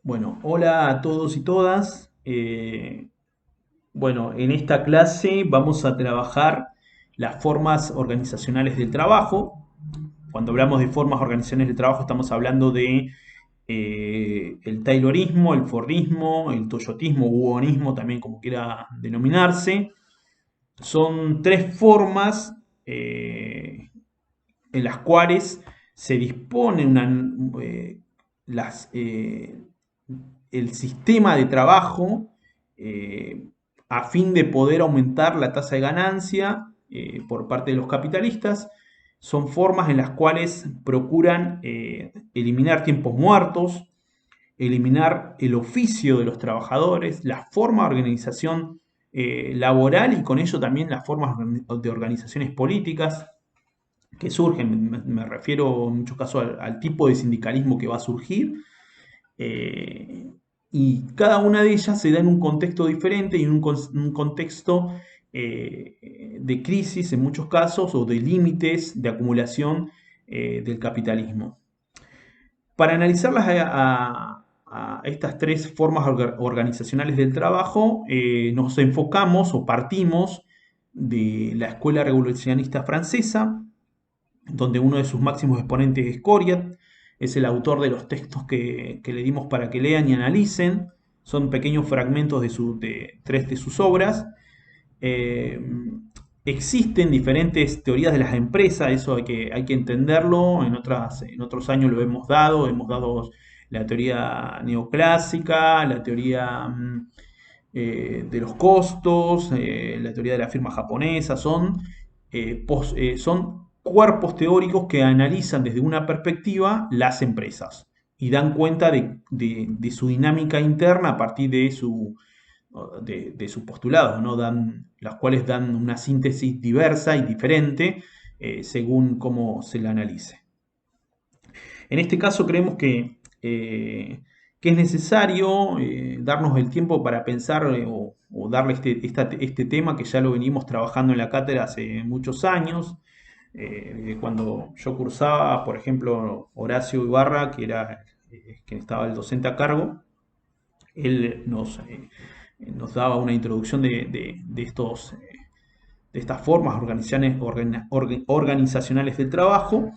Bueno, hola a todos y todas. Bueno, en esta clase vamos a trabajar las formas organizacionales del trabajo. Cuando hablamos de formas organizacionales del trabajo estamos hablando de el Taylorismo, el Fordismo, el Toyotismo u Onismo, también como quiera denominarse. Son tres formas en las cuales se dispone las, el sistema de trabajo eh, a fin de poder aumentar la tasa de ganancia por parte de los capitalistas. Son formas en las cuales procuran eliminar tiempos muertos, eliminar el oficio de los trabajadores, la forma de organización laboral y con ello también las formas de organizaciones políticas que surgen. Me refiero en muchos casos al tipo de sindicalismo que va a surgir. eh, y cada una de ellas se da en un contexto diferente y en un contexto de crisis en muchos casos o de límites de acumulación del capitalismo. Para analizarlas a estas tres formas organizacionales del trabajo, nos enfocamos o partimos de la Escuela Revolucionista Francesa, donde uno de sus máximos exponentes es Coriat, es el autor de los textos que le dimos para que lean y analicen. Son pequeños fragmentos de tres de sus obras. Eh, Existen diferentes teorías de las empresas, eso hay que entenderlo. En otros años lo hemos dado la teoría neoclásica, la teoría de los costos, la teoría de la firma japonesa. Son cuerpos teóricos que analizan desde una perspectiva las empresas y dan cuenta de su dinámica interna a partir de sus postulados, ¿no? Las cuales dan una síntesis diversa y diferente según cómo se la analice. En este caso creemos que es necesario darnos el tiempo para pensar o darle este tema que ya lo venimos trabajando en la cátedra hace muchos años. Cuando yo cursaba, por ejemplo, Horacio Ibarra, que era quien estaba el docente a cargo, él nos daba una introducción de estas formas organizacionales del trabajo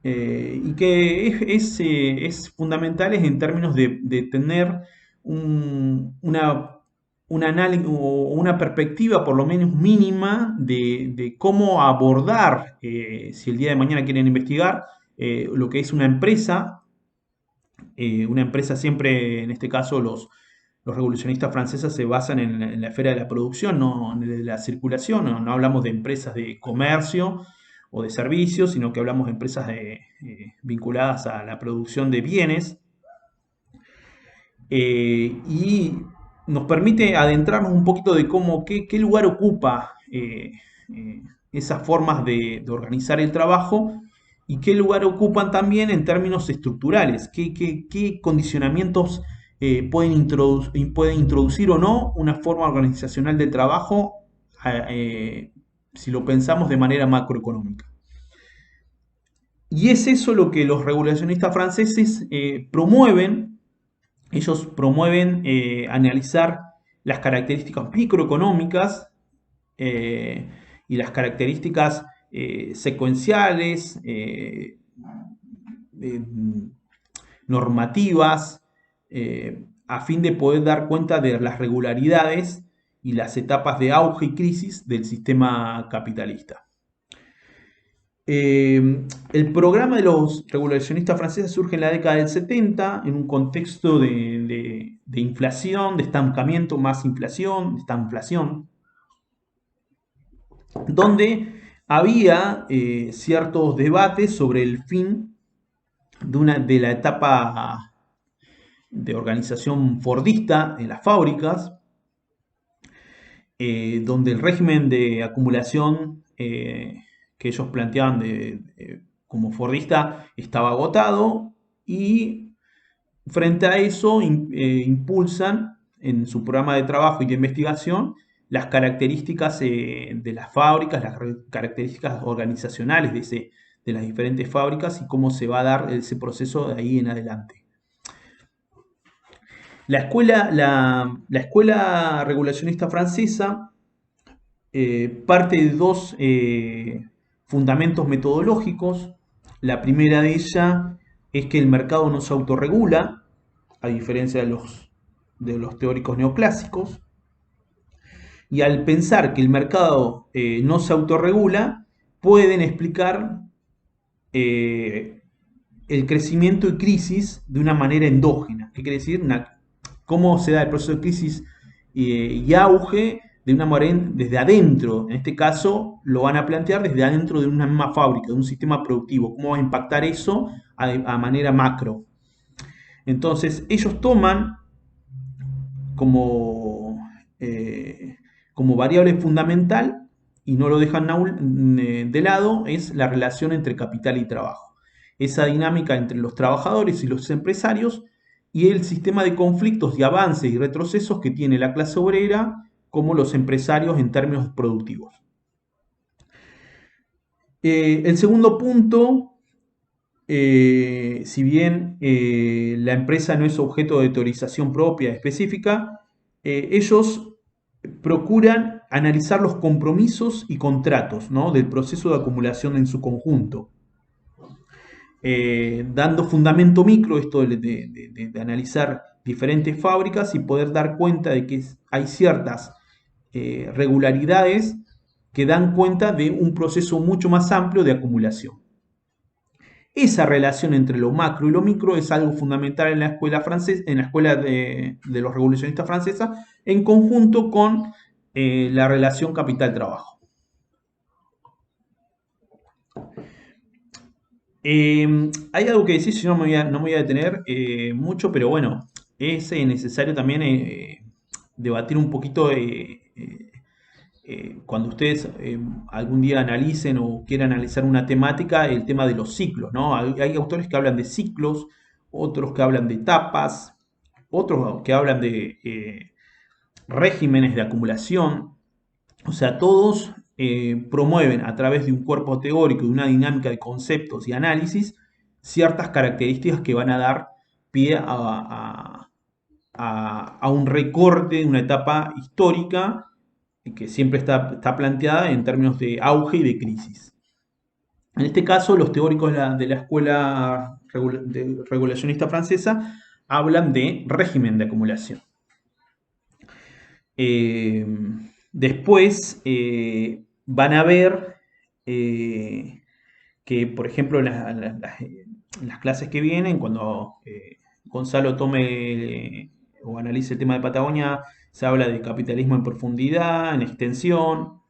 y que es fundamental en términos de tener un análisis o una perspectiva por lo menos mínima de cómo abordar, si el día de mañana quieren investigar, lo que es una empresa siempre, en este caso los revolucionistas franceses se basan en la esfera de la producción, no en la circulación. No hablamos de empresas de comercio o de servicios, sino que hablamos de empresas vinculadas a la producción de bienes. Y nos permite adentrarnos un poquito de qué lugar ocupa esas formas de organizar el trabajo y qué lugar ocupan también en términos estructurales, qué condicionamientos pueden introducir o no una forma organizacional de trabajo si lo pensamos de manera macroeconómica. Y es eso lo que los regulacionistas franceses promueven. Ellos promueven analizar las características microeconómicas eh, y las características secuenciales, eh, normativas, a fin de poder dar cuenta de las regularidades y las etapas de auge y crisis del sistema capitalista. El programa de los regulacionistas franceses surge en la década del 70 en un contexto de inflación, de estancamiento más inflación, de estanflación, donde había ciertos debates sobre el fin de la etapa de organización fordista en las fábricas, donde el régimen de acumulación que ellos planteaban como fordista estaba agotado y frente a eso impulsan en su programa de trabajo y de investigación las características de las fábricas, las características organizacionales de las diferentes fábricas y cómo se va a dar ese proceso de ahí en adelante. La escuela regulacionista francesa parte de dos fundamentos metodológicos. La primera de ellas es que el mercado no se autorregula, a diferencia de los teóricos neoclásicos. Y al pensar que el mercado no se autorregula, pueden explicar eh, el crecimiento y crisis de una manera endógena. ¿Qué quiere decir? Cómo se da el proceso de crisis y auge de una manera desde adentro. En este caso lo van a plantear desde adentro de una misma fábrica, de un sistema productivo. ¿Cómo va a impactar eso a manera macro? Entonces ellos toman como, como variable fundamental y no lo dejan de lado, es la relación entre capital y trabajo. Esa dinámica entre los trabajadores y los empresarios y el sistema de conflictos y avances y retrocesos que tiene la clase obrera como los empresarios en términos productivos. El segundo punto, si bien la empresa no es objeto de teorización propia específica, ellos procuran analizar los compromisos y contratos, ¿no?, del proceso de acumulación en su conjunto. Dando fundamento micro, esto de analizar diferentes fábricas y poder dar cuenta de que hay ciertas regularidades que dan cuenta de un proceso mucho más amplio de acumulación. Esa relación entre lo macro y lo micro es algo fundamental en la escuela francesa, en la escuela de los revolucionistas franceses, en conjunto con la relación capital-trabajo. Hay algo que decir, si no no me voy a detener mucho, pero bueno, es necesario también debatir un poquito cuando ustedes algún día analicen o quieran analizar una temática, el tema de los ciclos, ¿no? Hay autores que hablan de ciclos, otros que hablan de etapas, otros que hablan de regímenes de acumulación. O sea, todos promueven a través de un cuerpo teórico y una dinámica de conceptos y análisis ciertas características que van a dar pie a un recorte de una etapa histórica que siempre está planteada en términos de auge y de crisis. En este caso, los teóricos de la escuela regulacionista francesa hablan de régimen de acumulación. Después van a ver que, por ejemplo, en las clases que vienen, cuando Gonzalo tome o analice el tema de Patagonia, se habla de capitalismo en profundidad, en extensión.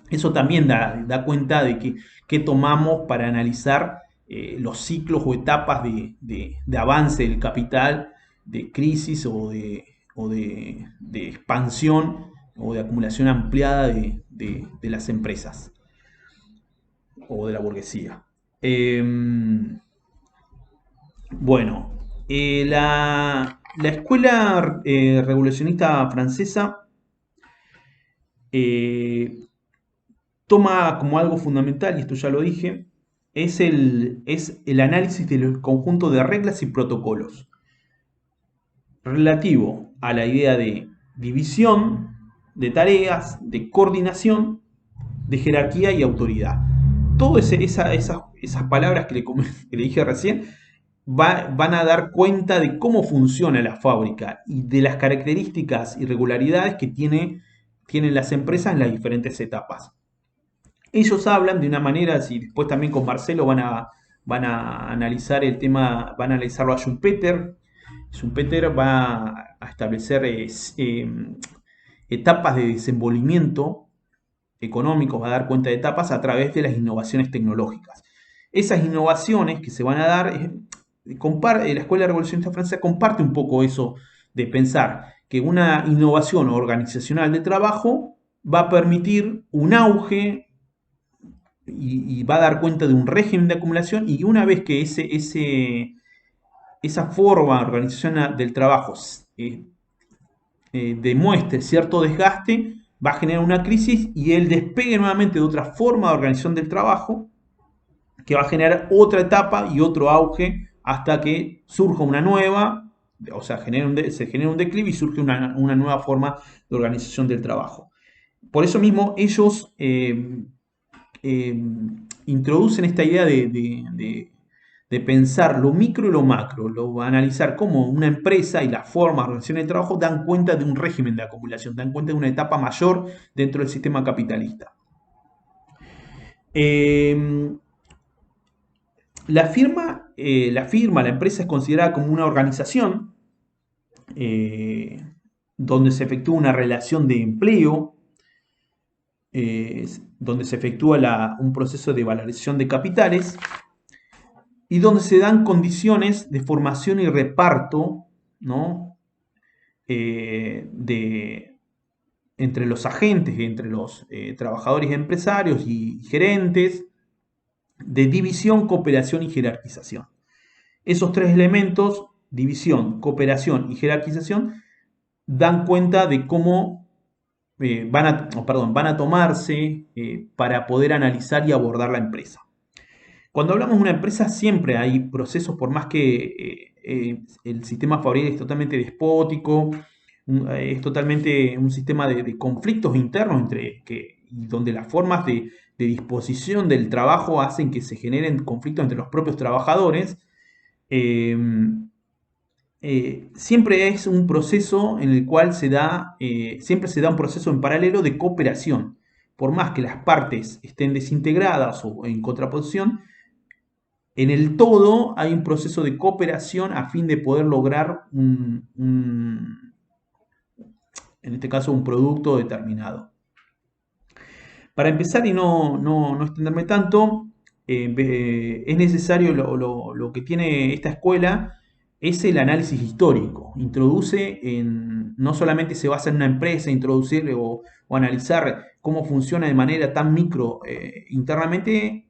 Eso también da cuenta de que tomamos para analizar los ciclos o etapas de avance del capital, de crisis o de expansión o de acumulación ampliada de las empresas o de la burguesía. Bueno, la escuela revolucionista francesa toma como algo fundamental, y esto ya lo dije, es el análisis del conjunto de reglas y protocolos relativo a la idea de división de tareas, de coordinación, de jerarquía y autoridad. Todas esas palabras que le dije recién van a dar cuenta de cómo funciona la fábrica y de las características y regularidades que tienen las empresas en las diferentes etapas. Ellos hablan de una manera, si después también con Marcelo van a analizar el tema, van a analizarlo a Schumpeter. Schumpeter va a establecer etapas de desenvolvimiento económico, va a dar cuenta de etapas a través de las innovaciones tecnológicas. Esas innovaciones que se van a dar, la Escuela Revolucionista Francesa comparte un poco eso de pensar que una innovación organizacional de trabajo va a permitir un auge y va a dar cuenta de un régimen de acumulación, y una vez que esa forma de organización del trabajo demuestre cierto desgaste, va a generar una crisis y el despegue nuevamente de otra forma de organización del trabajo que va a generar otra etapa y otro auge hasta que surja una nueva o sea, se genera un declive y surge una nueva forma de organización del trabajo. Por eso mismo ellos introducen esta idea de pensar lo micro y lo macro, analizar cómo una empresa y la forma de organización del trabajo dan cuenta de un régimen de acumulación, dan cuenta de una etapa mayor dentro del sistema capitalista. La empresa es considerada como una organización donde se efectúa una relación de empleo, donde se efectúa un proceso de valorización de capitales y donde se dan condiciones de formación y reparto, ¿no? Entre los agentes, entre los trabajadores y empresarios y gerentes, de división, cooperación y jerarquización. Esos tres elementos, división, cooperación y jerarquización, dan cuenta de cómo van a tomarse para poder analizar y abordar la empresa. Cuando hablamos de una empresa siempre hay procesos, por más que el sistema fabril es totalmente despótico, es totalmente un sistema de conflictos internos donde las formas de disposición del trabajo hacen que se generen conflictos entre los propios trabajadores. eh, Siempre es un proceso en el cual siempre se da un proceso en paralelo de cooperación. Por más que las partes estén desintegradas o en contraposición, en el todo hay un proceso de cooperación a fin de poder lograr en este caso, un producto determinado. Para empezar y no extenderme tanto, es necesario lo que tiene esta escuela es el análisis histórico. No solamente se basa en una empresa, introducir o analizar cómo funciona de manera tan micro internamente,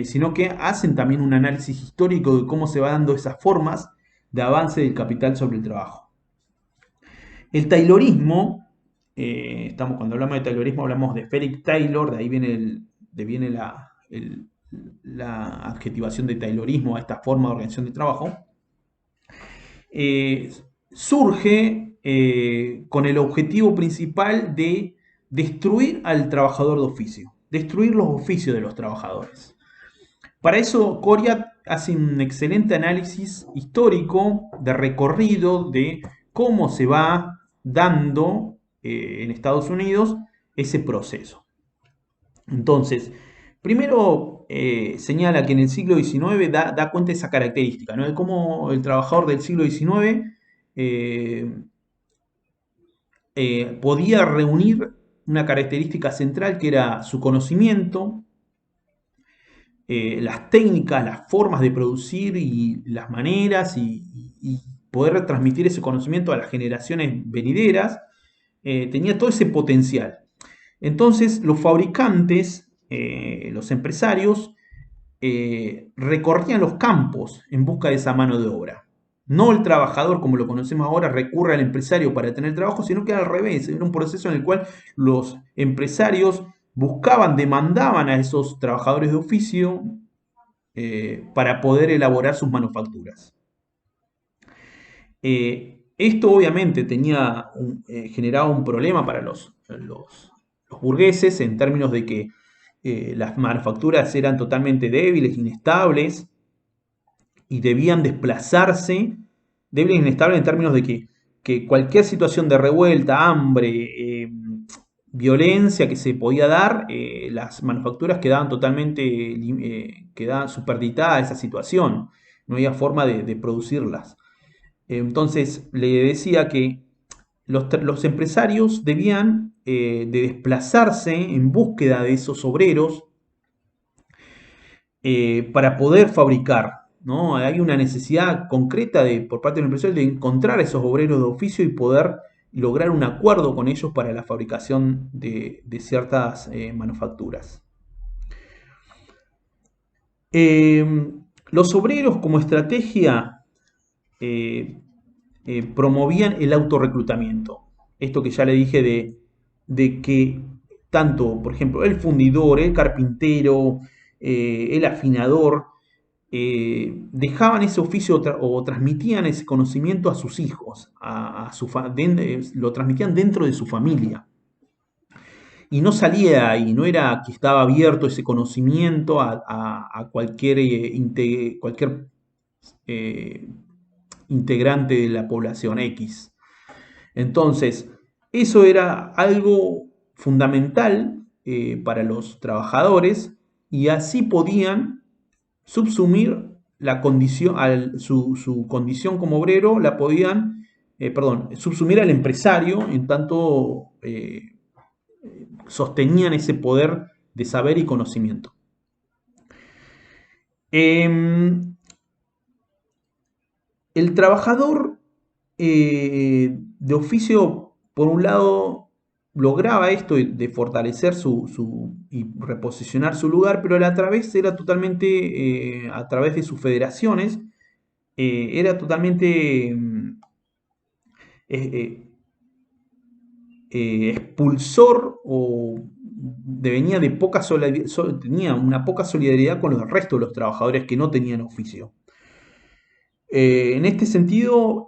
sino que hacen también un análisis histórico de cómo se van dando esas formas de avance del capital sobre el trabajo. El taylorismo, cuando hablamos de taylorismo hablamos de Frederick Taylor, de ahí viene la adjetivación de taylorismo a esta forma de organización de trabajo. Surge con el objetivo principal de destruir al trabajador de oficio, destruir los oficios de los trabajadores. Para eso, Coria hace un excelente análisis histórico de recorrido de cómo se va dando en Estados Unidos ese proceso. Entonces, primero señala que en el siglo XIX da cuenta de esa característica, ¿no? De cómo el trabajador del siglo XIX podía reunir una característica central que era su conocimiento, las técnicas, las formas de producir y las maneras y poder transmitir ese conocimiento a las generaciones venideras, tenía todo ese potencial. Entonces los fabricantes, los empresarios, recorrían los campos en busca de esa mano de obra. No el trabajador, como lo conocemos ahora, recurre al empresario para tener trabajo, sino que al revés, era un proceso en el cual los empresarios demandaban a esos trabajadores de oficio para poder elaborar sus manufacturas. Esto obviamente generaba un problema para los burgueses en términos de que las manufacturas eran totalmente débiles, inestables y debían desplazarse, débiles e inestables en términos de que cualquier situación de revuelta, hambre, violencia que se podía dar, las manufacturas quedaban totalmente superditadas a esa situación, no había forma de producirlas. Entonces le decía que los empresarios debían de desplazarse en búsqueda de esos obreros para poder fabricar, ¿no? Hay una necesidad concreta por parte del empresario de encontrar a esos obreros de oficio y poder lograr un acuerdo con ellos para la fabricación de ciertas manufacturas. Los obreros como estrategia promovían el autorreclutamiento. Esto que ya le dije de que tanto, por ejemplo, el fundidor, el carpintero, el afinador, dejaban ese oficio o transmitían ese conocimiento a sus hijos, lo transmitían dentro de su familia. Y no salía ahí, no era que estaba abierto ese conocimiento a cualquier, cualquier eh, integrante de la población X. Entonces, eso era algo fundamental para los trabajadores y así podían subsumir la condición, su condición como obrero, la podían, perdón, subsumir al empresario en tanto sostenían ese poder de saber y conocimiento. El trabajador de oficio, por un lado, lograba esto de fortalecer y reposicionar su lugar, pero era totalmente, a través de sus federaciones, era totalmente eh, expulsor o venía de poca tenía una poca solidaridad con el resto de los trabajadores que no tenían oficio. En este sentido,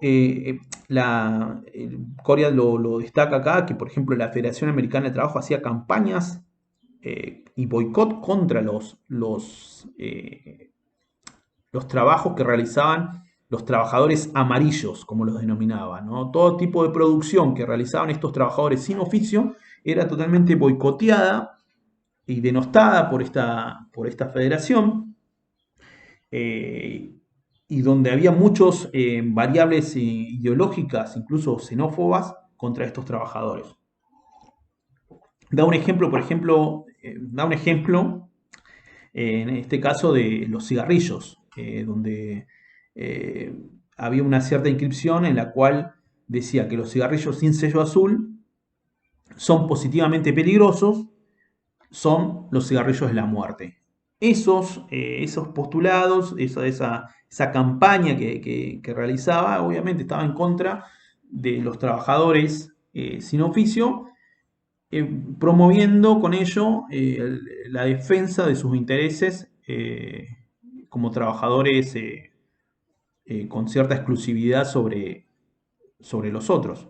Coria lo destaca acá, que por ejemplo la Federación Americana de Trabajo hacía campañas y boicot contra los trabajos que realizaban los trabajadores amarillos, como los denominaban, ¿no? Todo tipo de producción que realizaban estos trabajadores sin oficio era totalmente boicoteada y denostada por esta federación. Y donde había muchas variables ideológicas, incluso xenófobas, contra estos trabajadores. Da un ejemplo, en este caso de los cigarrillos, donde había una cierta inscripción en la cual decía que los cigarrillos sin sello azul son positivamente peligrosos, son los cigarrillos de la muerte. Esos postulados, esa campaña que realizaba, obviamente estaba en contra de los trabajadores sin oficio, promoviendo con ello la defensa de sus intereses como trabajadores con cierta exclusividad sobre los otros.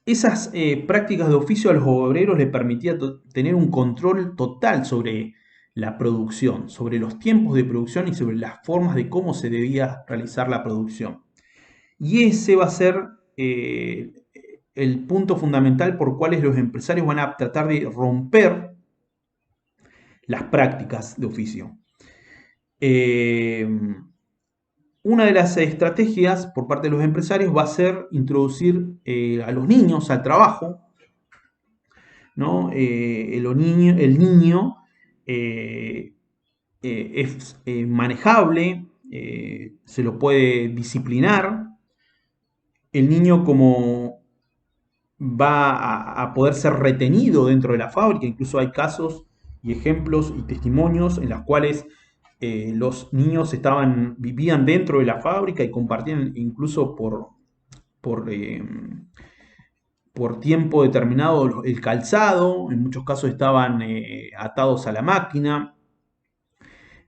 Esas prácticas de oficio a los obreros les permitía tener un control total sobre la producción, sobre los tiempos de producción y sobre las formas de cómo se debía realizar la producción. Y ese va a ser el punto fundamental por cuales los empresarios van a tratar de romper las prácticas de oficio. Una de las estrategias por parte de los empresarios va a ser introducir a los niños al trabajo, ¿no? El niño es manejable, se lo puede disciplinar. El niño como va a poder ser retenido dentro de la fábrica, incluso hay casos y ejemplos y testimonios en los cuales los niños vivían dentro de la fábrica y compartían incluso por tiempo determinado el calzado, en muchos casos estaban atados a la máquina.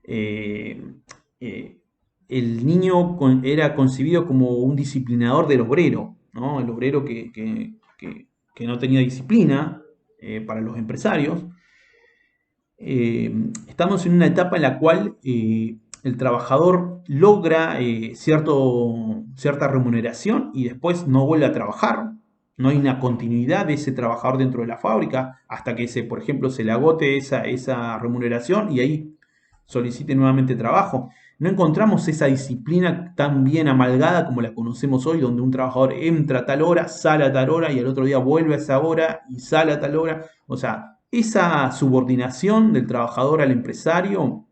Eh, eh, el niño era concebido como un disciplinador del obrero, ¿no? El obrero que no tenía disciplina para los empresarios. Estamos en una etapa en la cual el trabajador logra cierta remuneración y después no vuelve a trabajar. No hay una continuidad de ese trabajador dentro de la fábrica hasta que, por ejemplo, se le agote esa remuneración y ahí solicite nuevamente trabajo. No encontramos esa disciplina tan bien amalgada como la conocemos hoy, donde un trabajador entra a tal hora, sale a tal hora y al otro día vuelve a esa hora y sale a tal hora. O sea, esa subordinación del trabajador al empresario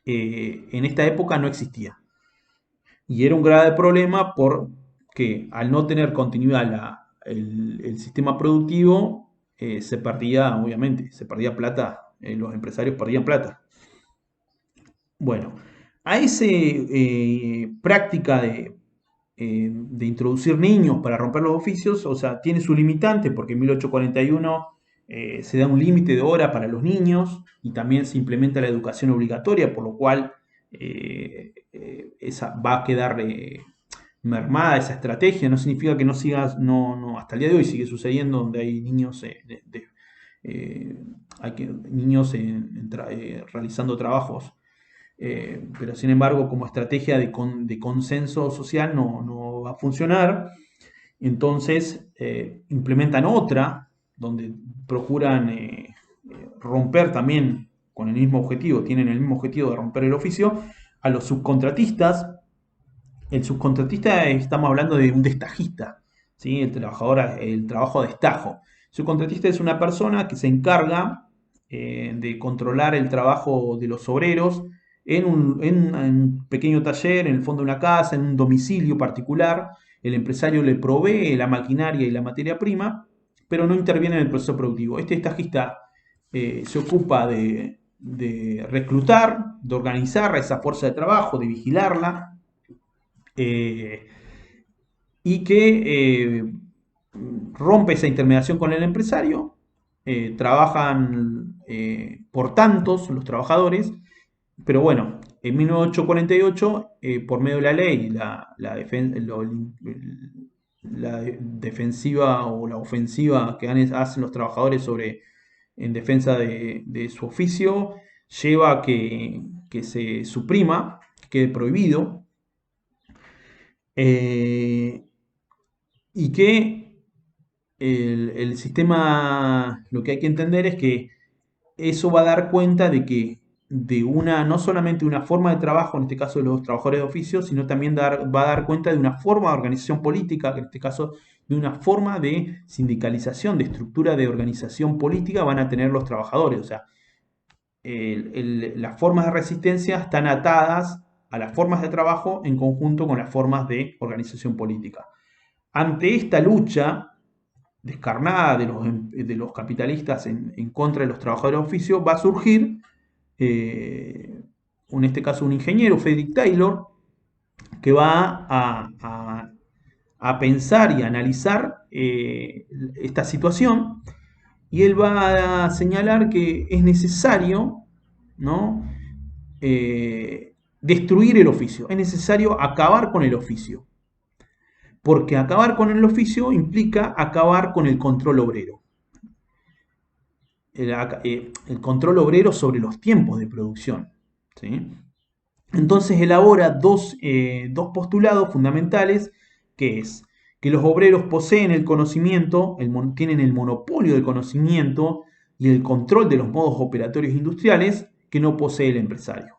en esta época no existía. Y era un grave problema porque al no tener continuidad el sistema productivo, se perdía, obviamente, se perdía plata, los empresarios perdían plata. Bueno, a esa práctica de introducir niños para romper los oficios, o sea, tiene su limitante porque en 1841 se da un límite de hora para los niños y también se implementa la educación obligatoria, por lo cual va a quedar mermada esa estrategia. No significa que no siga, hasta el día de hoy sigue sucediendo donde hay niños, niños realizando trabajos, pero sin embargo como estrategia de consenso social no va a funcionar. Entonces implementan otra donde procuran romper también con el mismo objetivo, tienen el mismo objetivo de romper el oficio a los subcontratistas. El subcontratista, estamos hablando de un destajista, ¿sí? El trabajo de destajo. El subcontratista es una persona que se encarga de controlar el trabajo de los obreros en un pequeño taller, en el fondo de una casa, en un domicilio particular. El empresario le provee la maquinaria y la materia prima, pero no interviene en el proceso productivo. Este destajista se ocupa de reclutar, de organizar a esa fuerza de trabajo, de vigilarla, eh, y que rompe esa intermediación con el empresario. Trabajan por tantos los trabajadores, pero bueno, en 1948, por medio de la ley, la defensiva o la ofensiva que hacen los trabajadores en defensa de su oficio, lleva a que se suprima, que quede prohibido, eh, y que el sistema, lo que hay que entender es que eso va a dar cuenta de que no solamente una forma de trabajo, en este caso de los trabajadores de oficio, sino también va a dar cuenta de una forma de organización política, que en este caso de una forma de sindicalización, de estructura de organización política van a tener los trabajadores. O sea, las formas de resistencia están atadas a las formas de trabajo en conjunto con las formas de organización política. Ante esta lucha descarnada de los capitalistas en contra de los trabajadores de oficio, va a surgir, en este caso un ingeniero, Frederick Taylor, que va a pensar y analizar esta situación, y él va a señalar que es necesario, ¿no? Destruir el oficio, es necesario acabar con el oficio, porque acabar con el oficio implica acabar con el control obrero. El control obrero sobre los tiempos de producción, ¿sí? Entonces elabora dos postulados fundamentales, que es que los obreros poseen el conocimiento, tienen el monopolio del conocimiento y el control de los modos operatorios industriales que no posee el empresario.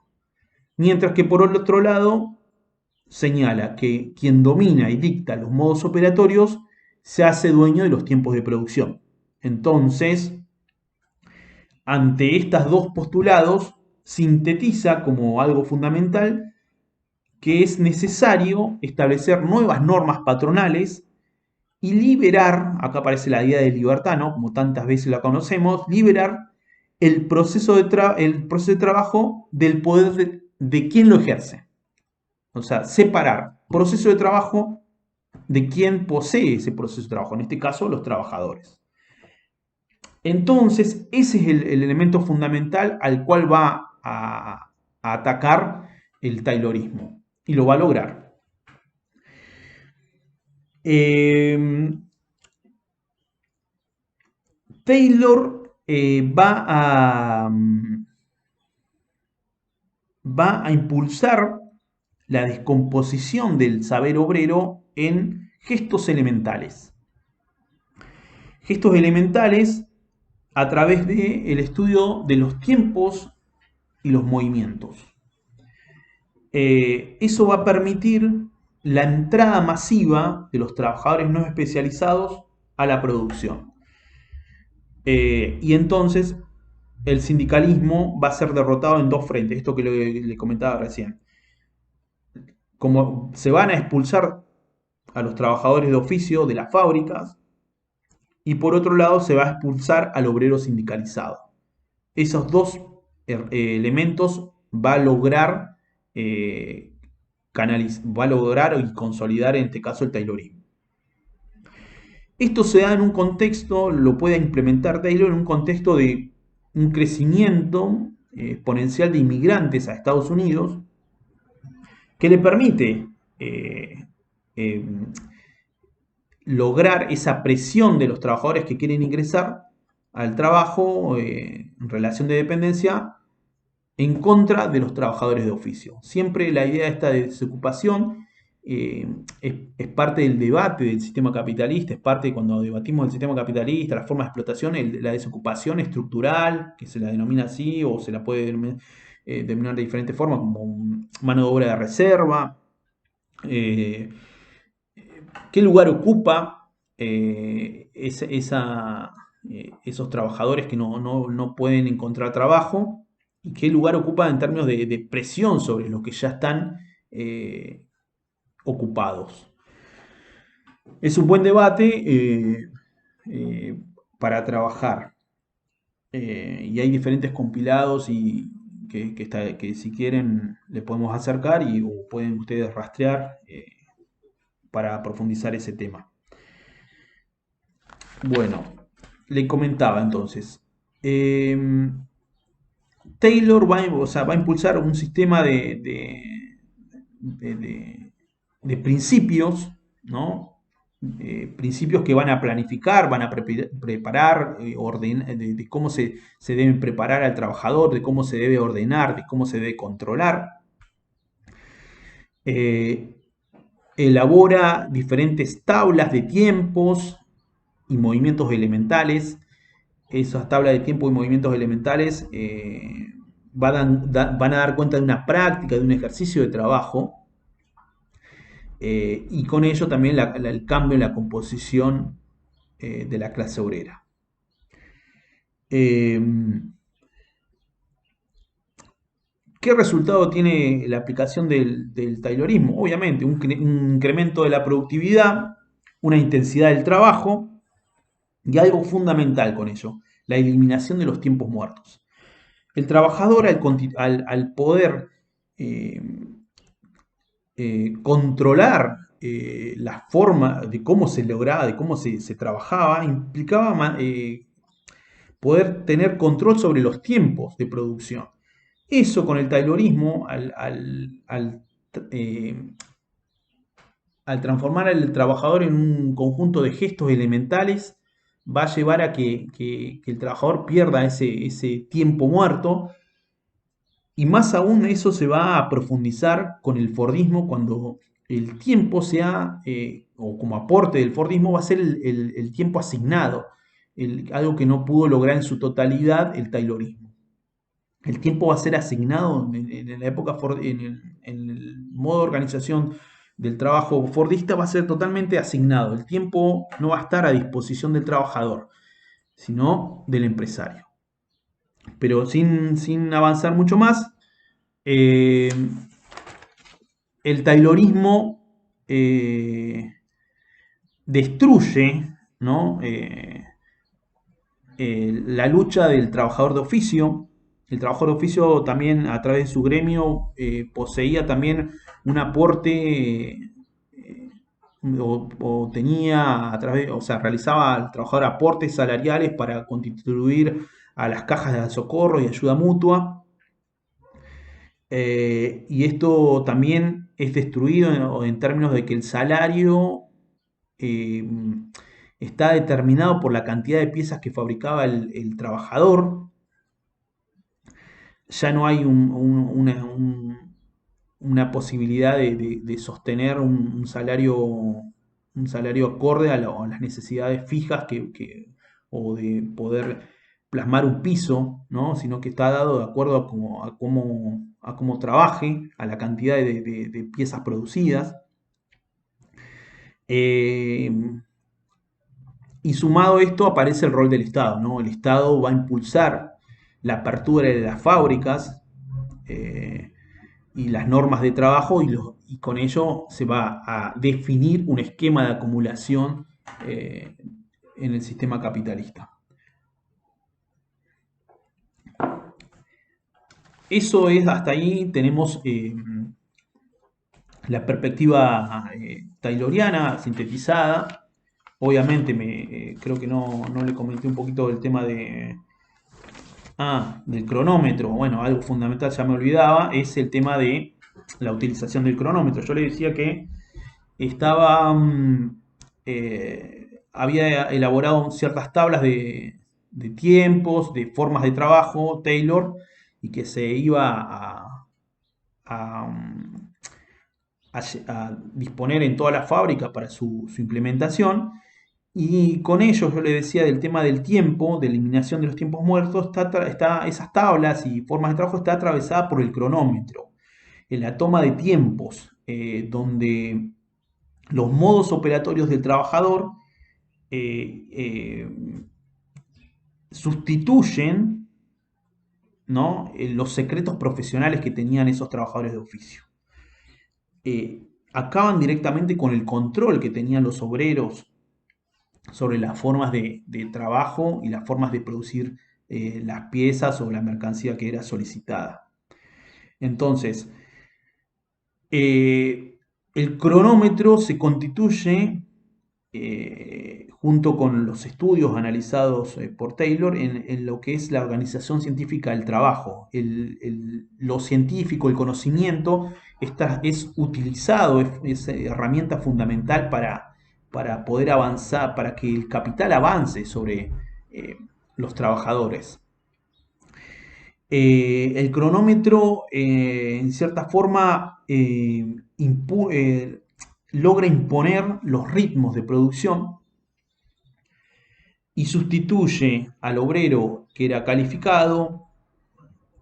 Mientras que por otro lado señala que quien domina y dicta los modos operatorios se hace dueño de los tiempos de producción. Entonces, ante estos dos postulados, sintetiza como algo fundamental que es necesario establecer nuevas normas patronales y liberar, acá aparece la idea de libertad, ¿no? Como tantas veces la conocemos, liberar el proceso de trabajo del poder de quien lo ejerce. O sea, separar proceso de trabajo de quien posee ese proceso de trabajo, en este caso los trabajadores. Entonces, ese es el elemento fundamental al cual va a atacar el taylorismo y lo va a lograr. Taylor va a impulsar la descomposición del saber obrero en gestos elementales. Gestos elementales a través del estudio de los tiempos y los movimientos. Eso va a permitir la entrada masiva de los trabajadores no especializados a la producción. Y entonces el sindicalismo va a ser derrotado en dos frentes, esto que le comentaba recién. Como se van a expulsar a los trabajadores de oficio de las fábricas, y por otro lado se va a expulsar al obrero sindicalizado. Esos dos elementos va a lograr va a lograr y consolidar en este caso el taylorismo. Esto se da en un contexto, lo puede implementar Taylor en un contexto de un crecimiento exponencial de inmigrantes a Estados Unidos que le permite eh, eh, lograr esa presión de los trabajadores que quieren ingresar al trabajo en relación de dependencia en contra de los trabajadores de oficio. Siempre la idea esta de desocupación es parte del debate del sistema capitalista, es parte cuando debatimos el sistema capitalista, la forma de explotación, la desocupación estructural, que se la denomina así o se la puede denominar de diferentes formas, como mano de obra de reserva. Eh, ¿Qué lugar ocupa esos trabajadores que no pueden encontrar trabajo? ¿Y qué lugar ocupa en términos de presión sobre los que ya están ocupados? Es un buen debate eh, para trabajar. Y hay diferentes compilados que si quieren le podemos acercar o pueden ustedes rastrear para profundizar ese tema. Bueno, le comentaba entonces. eh, Taylor va a impulsar un sistema de- de- de principios, ¿no? Principios que van a planificar, van a preparar, de cómo se deben preparar al trabajador, de cómo se debe ordenar, de cómo se debe controlar. Eh, Elabora diferentes tablas de tiempos y movimientos elementales. Esas tablas de tiempo y movimientos elementales van a dar cuenta de una práctica, de un ejercicio de trabajo, y con ello también el cambio en la composición de la clase obrera. Eh, ¿Qué resultado tiene la aplicación del Taylorismo? Obviamente, un incremento de la productividad, una intensidad del trabajo y algo fundamental con ello, la eliminación de los tiempos muertos. El trabajador al poder eh, controlar la forma de cómo se lograba, de cómo se trabajaba, implicaba poder tener control sobre los tiempos de producción. Eso con el taylorismo, eh, al transformar al trabajador en un conjunto de gestos elementales, va a llevar a que el trabajador pierda ese tiempo muerto. Y más aún eso se va a profundizar con el Fordismo cuando el tiempo sea, o como aporte del Fordismo, va a ser el tiempo asignado, algo que no pudo lograr en su totalidad el Taylorismo. El tiempo va a ser asignado en la época Ford, en el modo de organización del trabajo fordista, va a ser totalmente asignado. El tiempo no va a estar a disposición del trabajador, sino del empresario. Pero sin avanzar mucho más, eh, el taylorismo destruye, ¿no? La lucha del trabajador de oficio. El trabajador de oficio también a través de su gremio poseía también un aporte o tenía a través, o sea, realizaba al trabajador aportes salariales para contribuir a las cajas de socorro y ayuda mutua. Y esto también es destruido en términos de que el salario eh, está determinado por la cantidad de piezas que fabricaba el trabajador. Ya no hay una posibilidad de sostener un salario acorde a las necesidades fijas o de poder plasmar un piso, ¿no? Sino que está dado de acuerdo a cómo trabaje, a la cantidad de piezas producidas. Eh, y sumado a esto aparece el rol del Estado, ¿no? El Estado va a impulsar la apertura de las fábricas eh, y las normas de trabajo y con ello se va a definir un esquema de acumulación en el sistema capitalista. Eso es, hasta ahí tenemos la perspectiva tayloriana sintetizada. Obviamente, creo que no le comenté un poquito del tema del cronómetro. Bueno, algo fundamental, ya me olvidaba, es el tema de la utilización del cronómetro. Yo le decía que estaba, había elaborado ciertas tablas de tiempos, de formas de trabajo, Taylor, y que se iba a, mm, a disponer en toda la fábrica para su implementación. Y con ello yo le decía del tema del tiempo, de eliminación de los tiempos muertos, esas tablas y formas de trabajo está atravesada por el cronómetro, en la toma de tiempos, donde los modos operatorios del trabajador eh, eh, sustituyen, ¿no? Los secretos profesionales que tenían esos trabajadores de oficio. Acaban directamente con el control que tenían los obreros sobre las formas de trabajo y las formas de producir las piezas o la mercancía que era solicitada. Entonces, el cronómetro se constituye, junto con los estudios analizados por Taylor, en lo que es la organización científica del trabajo. Lo científico, el conocimiento, es utilizado, es herramienta fundamental para poder avanzar, para que el capital avance sobre eh, los trabajadores. El cronómetro, en cierta forma, logra imponer los ritmos de producción y sustituye al obrero que era calificado,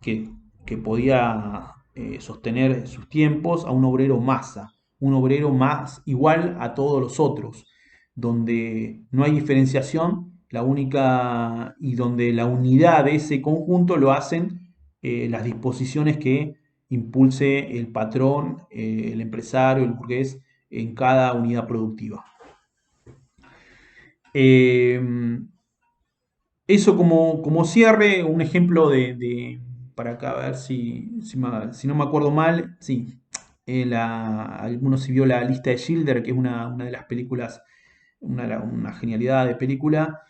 que, que podía sostener sus tiempos, a un obrero masa, un obrero más igual a todos los otros, donde no hay diferenciación, la única y donde la unidad de ese conjunto lo hacen las disposiciones que impulse el patrón, el empresario, el burgués en cada unidad productiva. Eh, Eso como cierre, un ejemplo para acá, a ver si no me acuerdo mal, sí, alguno si vio la lista de Schindler, que es una de las películas, una genialidad de película.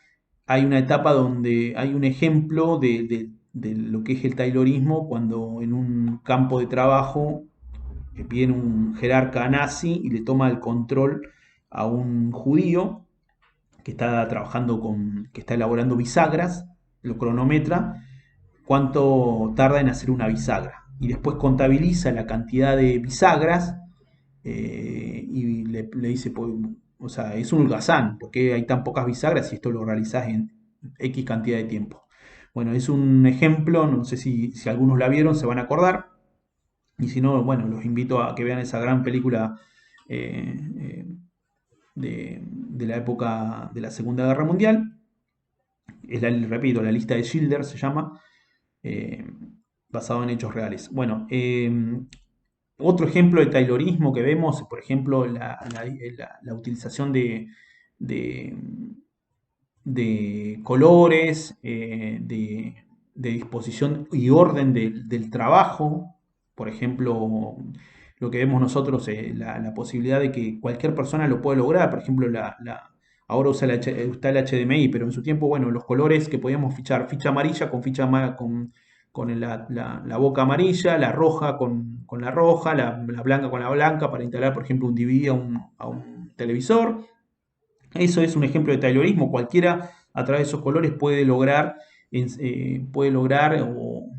Hay una etapa donde hay un ejemplo de lo que es el taylorismo, cuando en un campo de trabajo viene un jerarca nazi y le toma el control a un judío que está trabajando que está elaborando bisagras, lo cronometra, cuánto tarda en hacer una bisagra. Y después contabiliza la cantidad de bisagras y le dice, pues, o sea, es un holgazán, porque hay tan pocas bisagras y esto lo realizás en X cantidad de tiempo. Bueno, es un ejemplo, no sé si algunos la vieron, se van a acordar. Y si no, bueno, los invito a que vean esa gran película eh, eh, de la época de la Segunda Guerra Mundial. Repito, la lista de Schindler se llama, eh, basado en hechos reales. Bueno, otro ejemplo de taylorismo que vemos, por ejemplo, la utilización de, de colores, de disposición y orden del trabajo. Por ejemplo, lo que vemos nosotros, la posibilidad de que cualquier persona lo pueda lograr. Por ejemplo, ahora está el HDMI, pero en su tiempo, bueno, los colores que podíamos fichar, ficha amarilla con con la boca amarilla, la roja con la roja, la blanca con la blanca, para instalar, por ejemplo, un DVD a un televisor. Eso es un ejemplo de taylorismo. Cualquiera a través de esos colores puede lograr o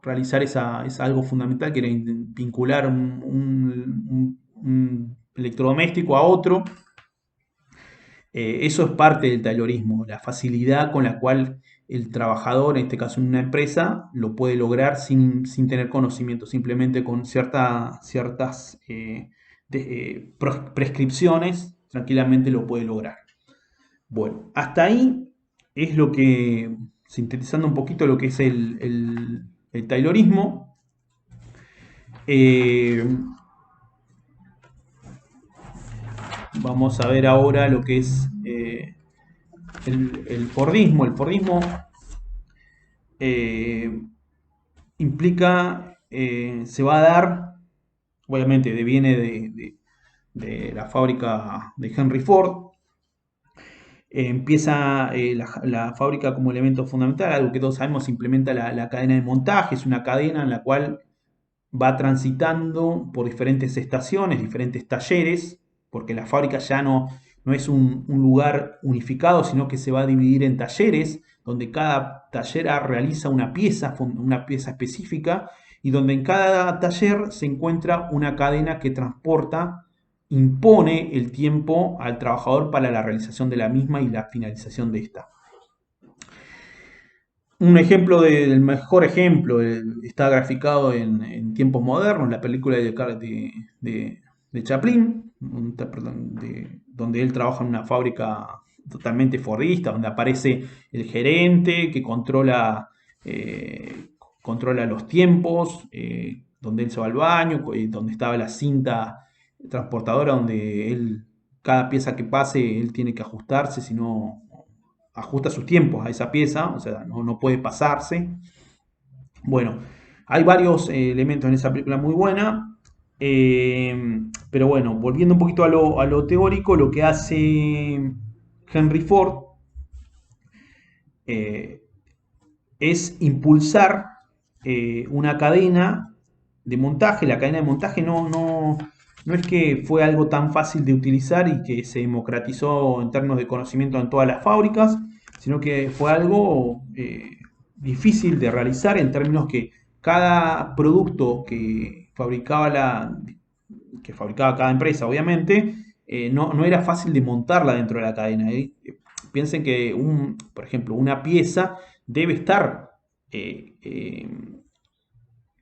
realizar algo fundamental, que era vincular un electrodoméstico a otro. Eso es parte del taylorismo, la facilidad con la cual el trabajador, en este caso en una empresa, lo puede lograr sin tener conocimiento, simplemente con ciertas prescripciones, tranquilamente lo puede lograr. Bueno, hasta ahí es lo que, sintetizando un poquito lo que es el taylorismo. Eh, Vamos a ver ahora lo que es el Fordismo. El Fordismo eh, implica, se va a dar, obviamente viene de la fábrica de Henry Ford, Empieza la fábrica como elemento fundamental, algo que todos sabemos, se implementa la cadena de montaje, es una cadena en la cual va transitando por diferentes estaciones, diferentes talleres, porque la fábrica ya no es un lugar unificado, sino que se va a dividir en talleres, donde cada taller realiza una pieza específica, y donde en cada taller se encuentra una cadena que transporta, impone el tiempo al trabajador para la realización de la misma y la finalización de esta. Un ejemplo del mejor ejemplo está graficado en tiempos modernos, la película de Chaplin, perdón, donde él trabaja en una fábrica totalmente fordista, donde aparece el gerente que eh, controla los tiempos, donde él se va al baño, donde estaba la cinta transportadora, donde cada pieza que pase, él tiene que ajustarse, si no ajusta sus tiempos a esa pieza, o sea, no puede pasarse. Bueno, hay varios elementos en esa película muy buena, pero bueno, volviendo un poquito a lo teórico, lo que hace Henry Ford eh, es impulsar una cadena de montaje. La cadena de montaje no es que fue algo tan fácil de utilizar y que se democratizó en términos de conocimiento en todas las fábricas, sino que fue algo difícil de realizar en términos que cada producto que fabricaba cada empresa, obviamente, no era fácil de montarla dentro de la cadena. Piensen que, por ejemplo, una pieza debe estar eh, eh,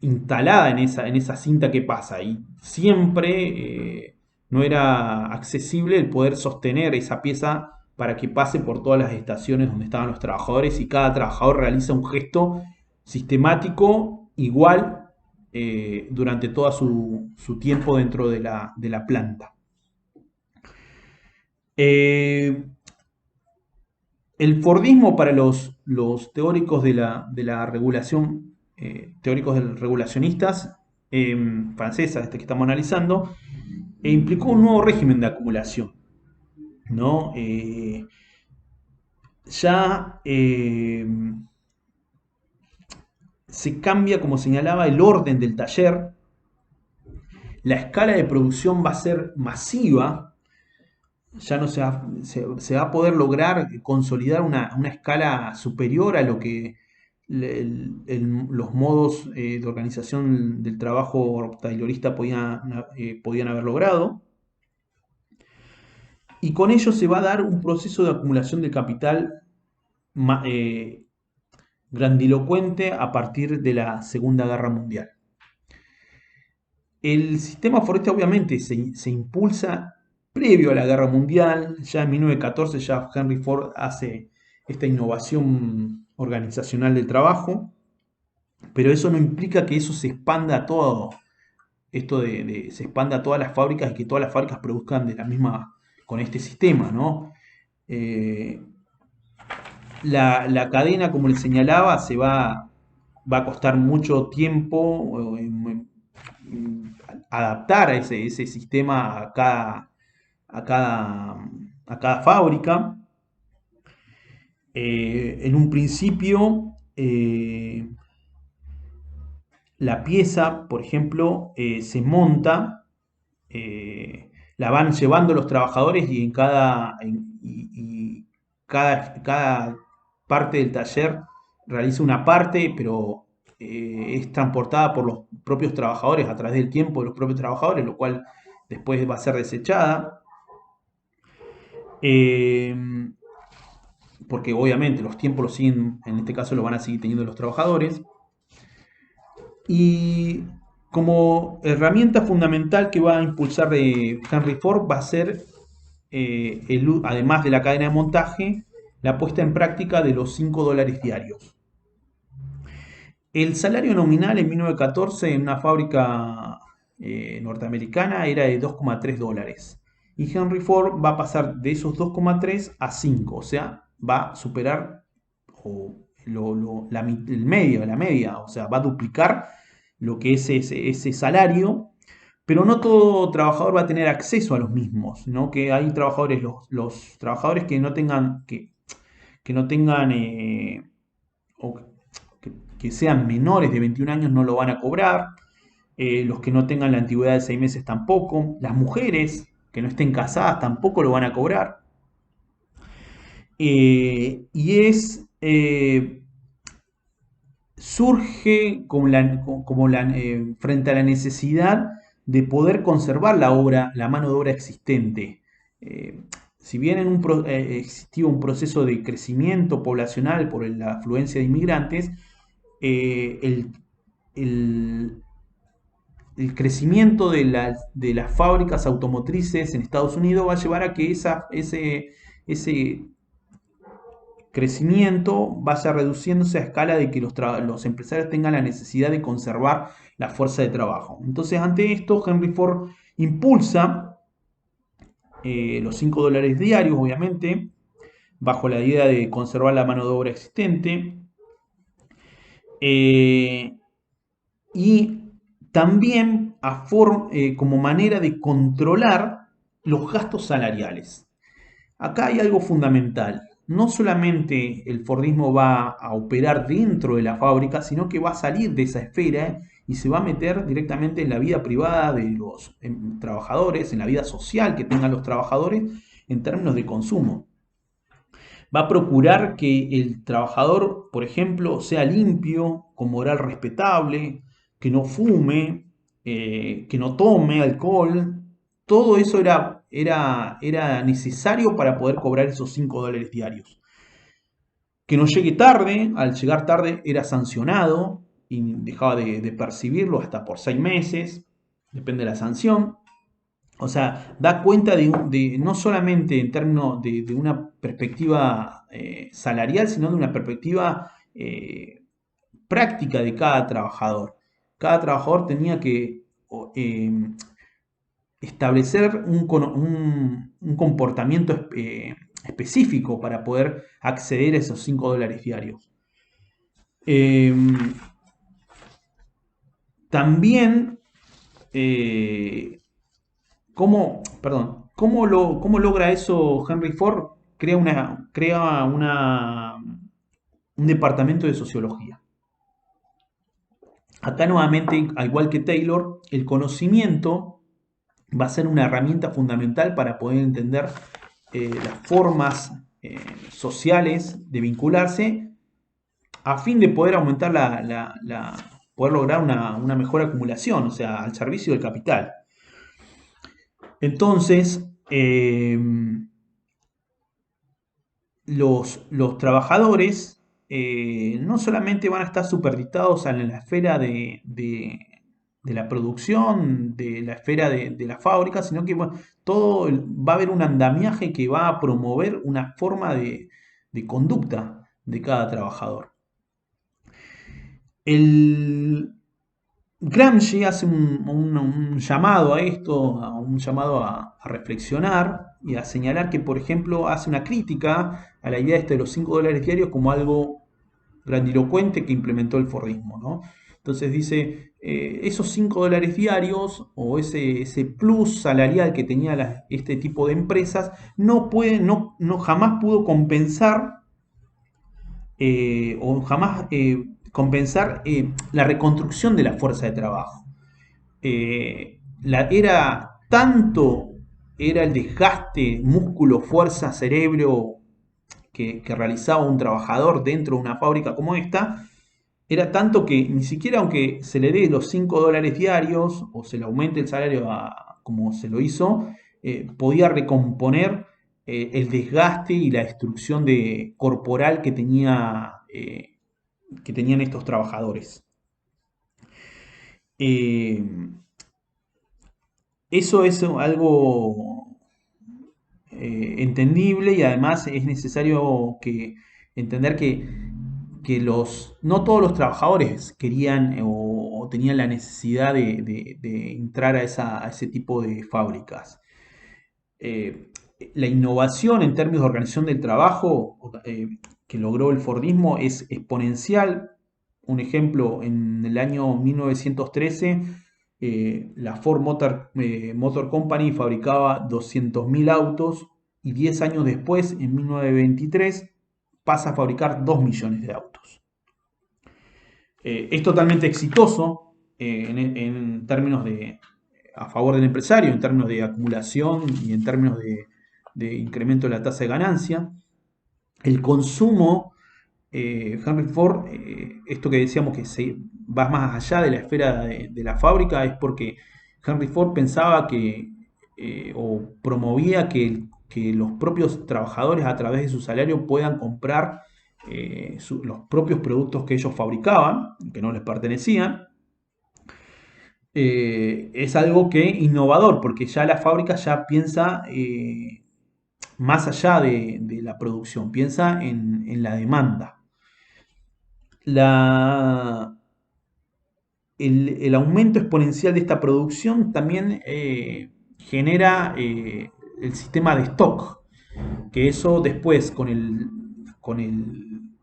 instalada en esa cinta que pasa y siempre no era accesible el poder sostener esa pieza para que pase por todas las estaciones donde estaban los trabajadores y cada trabajador realiza un gesto sistemático igual durante todo su tiempo dentro de la planta. Eh, El Fordismo para los teóricos de la regulación, teóricos regulacionistas francesas, este que estamos analizando, implicó un nuevo régimen de acumulación, ¿no? Ya se cambia, como señalaba, el orden del taller, la escala de producción va a ser masiva, ya no se va a poder lograr consolidar una escala superior a lo que los modos de organización del trabajo taylorista podían haber logrado. Y con ello se va a dar un proceso de acumulación de capital eh, grandilocuente a partir de la Segunda Guerra Mundial. El sistema foresta obviamente se impulsa previo a la Guerra Mundial. Ya en 1914 ya Henry Ford hace esta innovación organizacional del trabajo, pero eso no implica que eso se expanda a todo, se expanda a todas las fábricas y que todas las fábricas produzcan de la misma, con este sistema, ¿no? Eh, la cadena, como les señalaba, va a costar mucho tiempo adaptar a ese sistema a cada, a cada fábrica. En un principio, la pieza, por ejemplo, se monta, la van llevando los trabajadores y cada parte del taller realiza una parte, pero es transportada por los propios trabajadores a través del tiempo de los propios trabajadores, lo cual después va a ser desechada. Eh, Porque obviamente los tiempos los siguen, en este caso lo van a seguir teniendo los trabajadores. Y como herramienta fundamental que va a impulsar de Henry Ford va a ser, además de la cadena de montaje, la puesta en práctica de los $5 diarios. El salario nominal en 1914 en una fábrica norteamericana era de $2,3. Y Henry Ford va a pasar de esos 2,3 a 5, o sea, va a superar la media, o sea, va a duplicar lo que es ese salario, pero no todo trabajador va a tener acceso a los mismos, ¿no? Que hay trabajadores, los trabajadores que no tengan o que sean menores de 21 años no lo van a cobrar, los que no tengan la antigüedad de 6 meses tampoco, las mujeres que no estén casadas tampoco lo van a cobrar. Y surge frente a la necesidad de poder conservar la mano de obra existente. Eh, si bien existió un proceso de crecimiento poblacional por la afluencia de inmigrantes, eh, el, el- el crecimiento de las fábricas automotrices en Estados Unidos va a llevar a que ese crecimiento vaya reduciéndose a escala de que los empresarios tengan la necesidad de conservar la fuerza de trabajo. Entonces, ante esto, Henry Ford impulsa los $5 diarios, obviamente, bajo la idea de conservar la mano de obra existente. Eh, y también como manera de controlar los gastos salariales. Acá hay algo fundamental. No solamente el Fordismo va a operar dentro de la fábrica, sino que va a salir de esa esfera y se va a meter directamente en la vida privada de los trabajadores, en la vida social que tengan los trabajadores en términos de consumo. Va a procurar que el trabajador, por ejemplo, sea limpio, con moral respetable, que no fume, que no tome alcohol. Todo eso era necesario para poder cobrar esos $5 diarios. Que no llegue tarde, al llegar tarde era sancionado y dejaba de percibirlo hasta por 6 meses, depende de la sanción. O sea, da cuenta no solamente en términos de una perspectiva salarial, sino de una perspectiva práctica de cada trabajador. Cada trabajador tenía que establecer un comportamiento específico para poder acceder a esos $5 diarios. Eh, también, ¿cómo logra eso Henry Ford? Un departamento de sociología. Acá nuevamente, al igual que Taylor, el conocimiento va a ser una herramienta fundamental para poder entender las formas sociales de vincularse a fin de poder aumentar poder lograr una mejor acumulación, o sea, al servicio del capital. Entonces, los trabajadores no solamente van a estar superditados en la esfera de la producción, de la esfera de la fábrica, sino que bueno, va a haber un andamiaje que va a promover una forma de conducta de cada trabajador. El Gramsci hace un llamado a esto, un llamado a reflexionar y a señalar que, por ejemplo, hace una crítica a la idea de los $5 diarios como algo grandilocuente que implementó el Fordismo, ¿no? Entonces dice, esos $5 diarios o ese plus salarial que tenía este tipo de empresas no jamás pudo compensar o jamás compensar la reconstrucción de la fuerza de trabajo. Era tanto era el desgaste músculo, fuerza, cerebro que realizaba un trabajador dentro de una fábrica como esta, era tanto que ni siquiera aunque se le dé los $5 diarios o se le aumente el salario como se lo hizo, podía recomponer el desgaste y la destrucción corporal que tenían estos trabajadores. Eso es algo entendible y además es necesario entender que no todos los trabajadores querían o tenían la necesidad de entrar a ese tipo de fábricas. Eh, la innovación en términos de organización del trabajo que logró el Fordismo es exponencial. Un ejemplo, en el año 1913 La Ford Motor Company fabricaba 200.000 autos y 10 años después, en 1923, pasa a fabricar 2 millones de autos. Es totalmente exitoso en términos a favor del empresario, en términos de acumulación y en términos de incremento de la tasa de ganancia. El consumo, Henry Ford, esto que decíamos que va más allá de la esfera de la fábrica, es porque Henry Ford pensaba o promovía que los propios trabajadores a través de su salario puedan comprar los propios productos que ellos fabricaban, que no les pertenecían. Es algo que innovador, porque ya la fábrica ya piensa más allá de la producción, piensa en la demanda. La, el aumento exponencial de esta producción también genera el sistema de stock, que eso después con el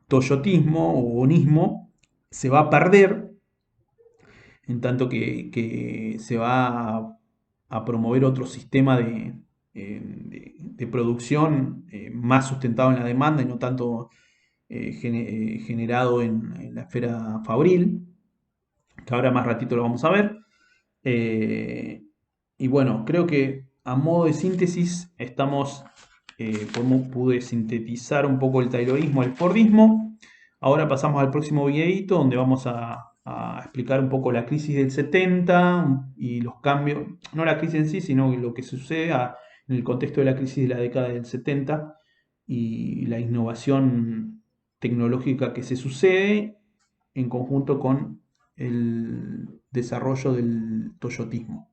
toyotismo o bonismo se va a perder, en tanto que se va a promover otro sistema de producción más sustentado en la demanda y no tanto generado en la esfera fabril, que ahora más ratito lo vamos a ver. Eh, y bueno, creo que a modo de síntesis estamos, pude sintetizar un poco el taylorismo, el fordismo. Ahora pasamos al próximo videito donde vamos a explicar un poco la crisis del 70 y los cambios, no la crisis en sí, sino lo que sucede en el contexto de la crisis de la década del 70 y la innovación tecnológica que se sucede en conjunto con el desarrollo del toyotismo.